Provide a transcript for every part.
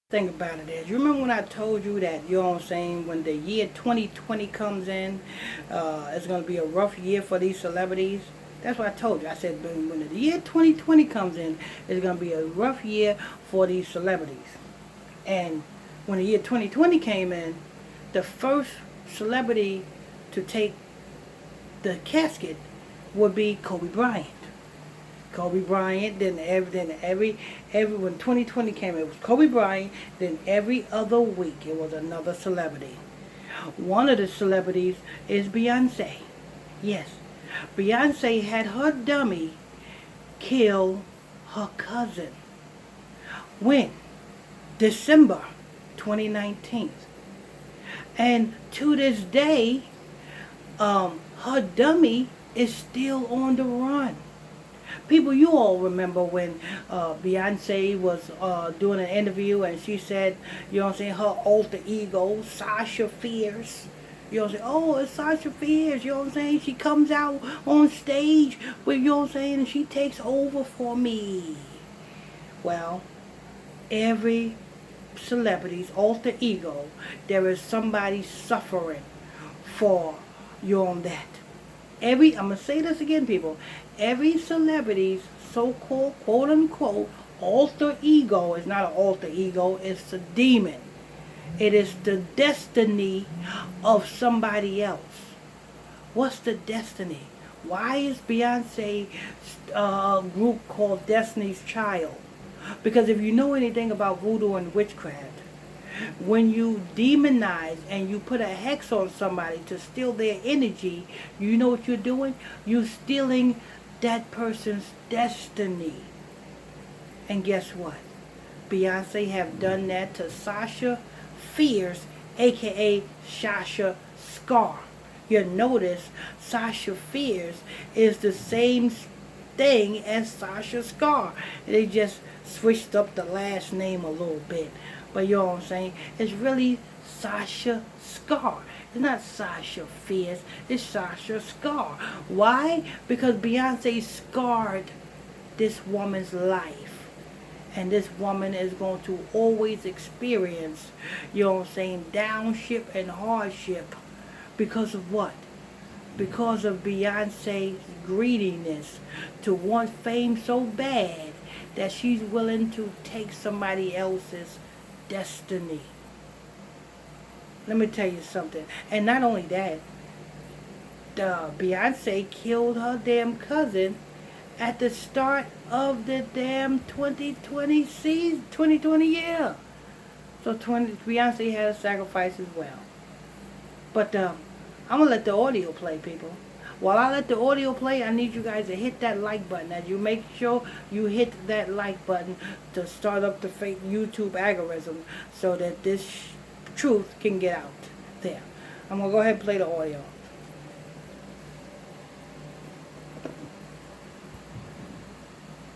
Thing about it is, you remember when I told you that, you know what I'm saying, when the year 2020 comes in, it's going to be a rough year for these celebrities? That's what I told you. I said when the year 2020 comes in, it's going to be a rough year for these celebrities. And when the year 2020 came in, the first celebrity to take the casket would be Kobe Bryant. Kobe Bryant. Then every when 2020 came, it was Kobe Bryant. Then every other week, it was another celebrity. One of the celebrities is Beyonce. Yes, Beyonce had her dummy kill her cousin. When? December 2019. And to this day, her dummy is still on the run. People, you all remember when Beyonce was doing an interview and she said, you know what I'm saying, her alter ego, Sasha Fierce. You know what I'm saying? Oh, it's Sasha Fierce. You know what I'm saying? She comes out on stage with, you know what I'm saying, and she takes over for me. Well, every celebrity's alter ego, there is somebody suffering for you on that. I'm gonna say this again, people. Every celebrity's so-called quote unquote alter ego is not an alter ego, it's a demon. It is the destiny of somebody else. What's the destiny? Why is Beyonce group called Destiny's Child? Because if you know anything about voodoo and witchcraft, when you demonize and you put a hex on somebody to steal their energy, you know what you're doing? You're stealing that person's destiny. And guess what? Beyonce have done that to Sasha Fierce, aka Sasha Skare. You notice Sasha Fierce is the same thing as Sasha Skare. They just switched up the last name a little bit. But you know what I'm saying? It's really Sasha Skare. It's not Sasha Fierce. It's Sasha Skare. Why? Because Beyonce scarred this woman's life. And this woman is going to always experience, you know what I'm saying, downshift and hardship. Because of what? Because of Beyonce's greediness to want fame so bad that she's willing to take somebody else's destiny. Let me tell you something. And not only that, Beyonce killed her damn cousin at the start of the damn 2020 season, 2020 year. So Beyonce had a sacrifice as well. But I'm going to let the audio play, people. While I let the audio play, I need you guys to hit that like button. As you make sure you hit that like button to start up the fake YouTube algorithm so that this truth can get out there. I'm going to go ahead and play the audio.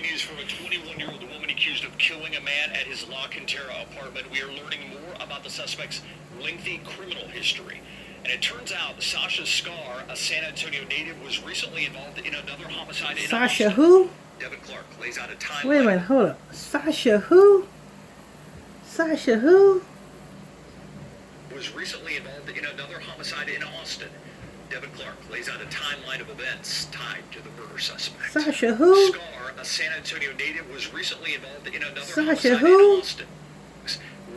News from a 21-year-old woman accused of killing a man at his La Cantera apartment. We are learning more about the suspect's lengthy criminal history. And it turns out Sasha Skare, a San Antonio native, was recently involved in another homicide in Sasha Austin. who? Devin Clark lays out a timeline. Wait a minute, hold up. Sasha who? Sasha who? Was recently involved in another homicide in Austin. Devin Clark lays out a timeline of events tied to the murder suspect. Sasha who? Skare, a San Antonio native, was recently involved in another Sasha homicide who? in Austin.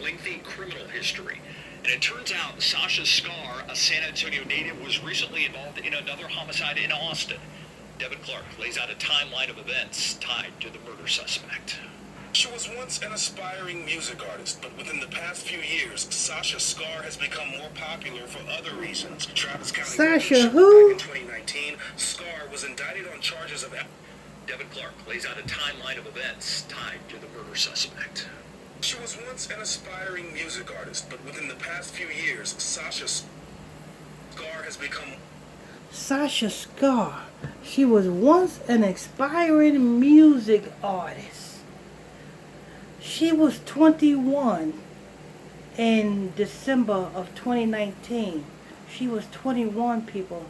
Lengthy criminal history. And it turns out Sasha Skare, a San Antonio native, was recently involved in another homicide in Austin. Devin Clark lays out a timeline of events tied to the murder suspect. She was once an aspiring music artist, but within the past few years, Sasha Skare has become more popular for other reasons. Travis County Sasha who? Back in 2019, Skare was indicted on charges of... Devin Clark lays out a timeline of events tied to the murder suspect. She was once an aspiring music artist, but within the past few years, Sasha Skare has become... Sasha Skare. She was once an aspiring music artist. She was 21 in December of 2019. She was 21, people.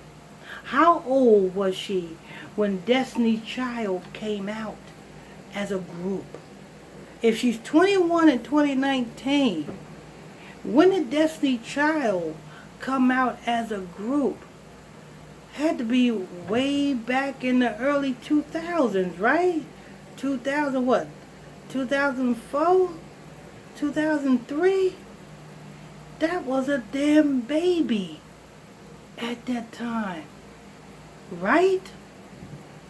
How old was she when Destiny's Child came out as a group? If she's 21 in 2019, when did Destiny Child come out as a group? Had to be way back in the early 2000s, right? 2000 what? 2004? 2003? That was a damn baby at that time, right?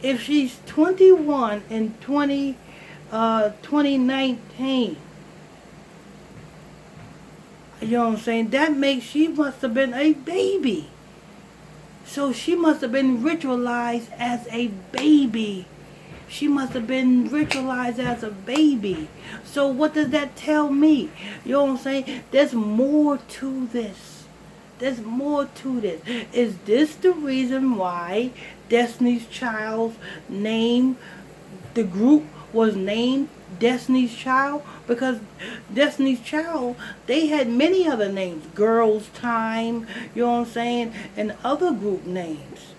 If she's 21 in 2019, you know what I'm saying? That makes she must have been a baby. So she must have been ritualized as a baby. She must have been ritualized as a baby. So what does that tell me? You know what I'm saying? There's more to this. There's more to this. Is this the reason why Destiny's Child's name, the group was named Destiny's Child? Because Destiny's Child, they had many other names. Girls Time, you know what I'm saying? And other group names.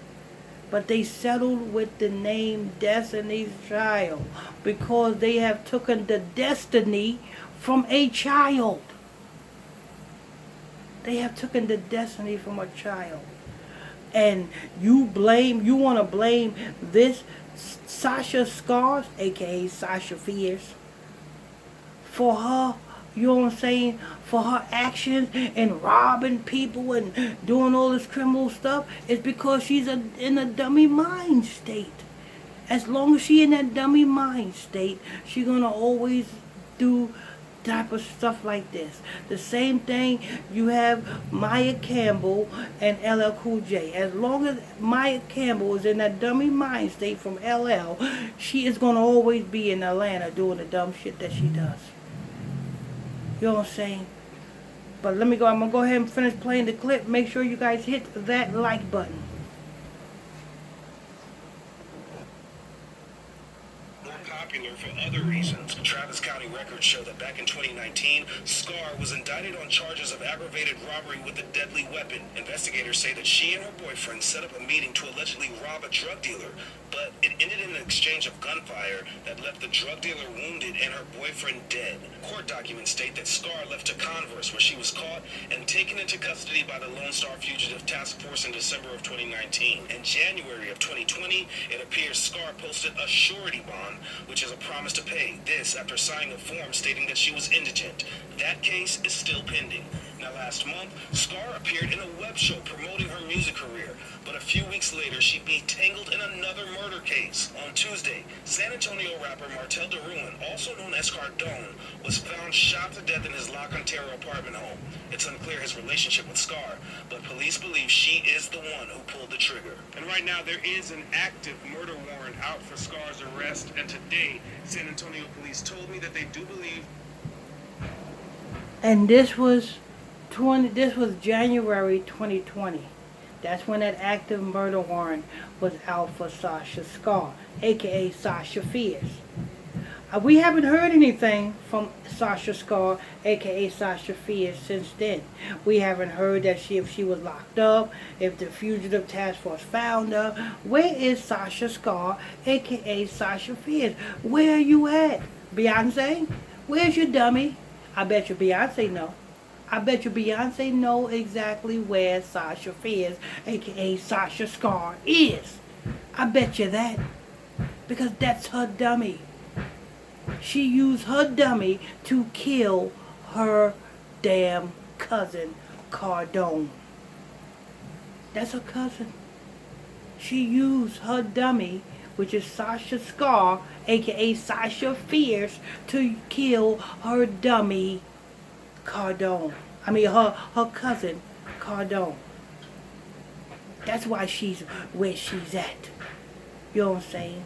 But they settled with the name Destiny's Child because they have taken the destiny from a child. They have taken the destiny from a child. And you want to blame this Sasha Skare, aka Sasha Fierce, for her, you know what I'm saying, for her actions and robbing people and doing all this criminal stuff. It's because she's in a dummy mind state. As long as she in that dummy mind state, she's going to always do type of stuff like this. The same thing, you have Maya Campbell and LL Cool J. As long as Maya Campbell is in that dummy mind state from LL, she is going to always be in Atlanta doing the dumb shit that she does. You know what I'm saying? But I'm going to go ahead and finish playing the clip. Make sure you guys hit that like button. Popular for other reasons. Travis County records show that back in 2019, Skare was indicted on charges of aggravated robbery with a deadly weapon. Investigators say that she and her boyfriend set up a meeting to allegedly rob a drug dealer, but it ended in an exchange of gunfire that left the drug dealer wounded and her boyfriend dead. Court documents state that Skare left to Converse, where she was caught and taken into custody by the Lone Star Fugitive Task Force in December of 2019. In January of 2020, it appears Skare posted a surety bond, which is a promise to pay. This after signing a form stating that she was indigent. That case is still pending. Now, last month, Skare appeared in a web show promoting her music career, but a few weeks later, she'd be tangled in another murder case. On Tuesday, San Antonio rapper Martel DeRuin, also known as Cardone, was found shot to death in his La Cantera apartment home. It's unclear his relationship with Skare, but police believe she is the one who pulled the trigger. And right now, there is an active murder warrant out for Skare's arrest, and today, San Antonio police told me that they do believe. And this was January 2020. That's when that active murder warrant was out for Sasha Skare, aka Sasha Fierce. We haven't heard anything from Sasha Skare, aka Sasha Fierce, since then. We haven't heard that if she was locked up, if the Fugitive Task Force found her. Where is Sasha Skare, aka Sasha Fierce? Where are you at? Beyonce? Where's your dummy? I bet you Beyonce know. I bet you Beyonce know exactly where Sasha Fierce, aka Sasha Skare, is. I bet you that. Because that's her dummy. She used her dummy to kill her damn cousin, Cardone. That's her cousin. She used her dummy, which is Sasha Skare, aka Sasha Fierce, to kill her dummy, Cardone. Her cousin, Cardone. That's why she's where she's at. You know what I'm saying?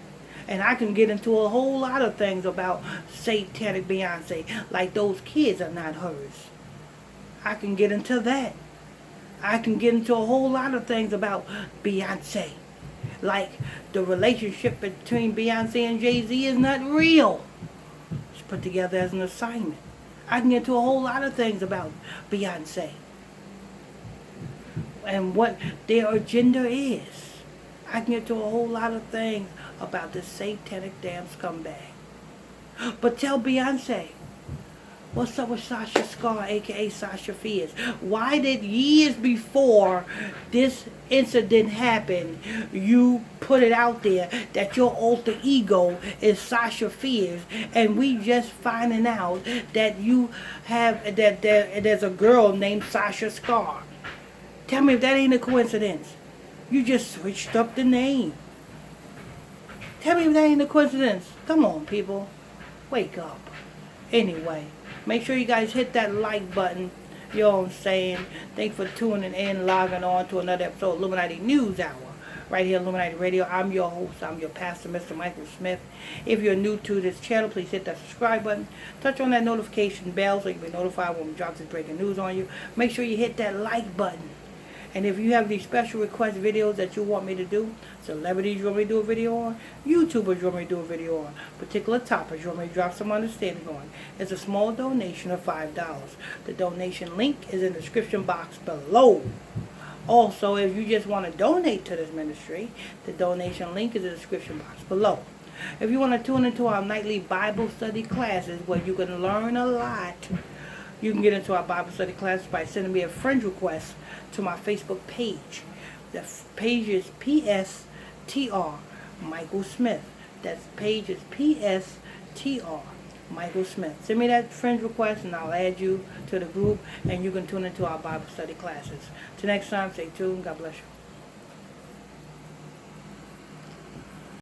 And I can get into a whole lot of things about satanic Beyonce, like those kids are not hers. I can get into that. I can get into a whole lot of things about Beyonce. Like the relationship between Beyonce and Jay-Z is not real. It's put together as an assignment. I can get into a whole lot of things about Beyonce and what their agenda is. I can get into a whole lot of things about this satanic damn scumbag. But tell Beyonce, what's up with Sasha Skare, aka Sasha Fierce? Why did years before this incident happened, you put it out there that your alter ego is Sasha Fierce, and we just finding out that you have there's a girl named Sasha Skare? Tell me if that ain't a coincidence. You just switched up the name. Tell me if that ain't a coincidence. Come on, people. Wake up. Anyway, make sure you guys hit that like button. You know what I'm saying? Thanks for tuning in, logging on to another episode of Illuminati News Hour. Right here, Illuminati Radio. I'm your host. I'm your pastor, Mr. Michael Smith. If you're new to this channel, please hit that subscribe button. Touch on that notification bell so you can be notified when we drop this breaking news on you. Make sure you hit that like button. And if you have these special request videos that you want me to do, celebrities you want me to do a video on, YouTubers you want me to do a video on, particular topics you want me to drop some understanding on, it's a small donation of $5. The donation link is in the description box below. Also, if you just want to donate to this ministry, the donation link is in the description box below. If you want to tune into our nightly Bible study classes where you can learn a lot, you can get into our Bible study classes by sending me a friend request to my Facebook page. The page is PSTR Michael Smith. That page is PSTR Michael Smith. Send me that friend request and I'll add you to the group and you can tune into our Bible study classes. Till next time, stay tuned. God bless you.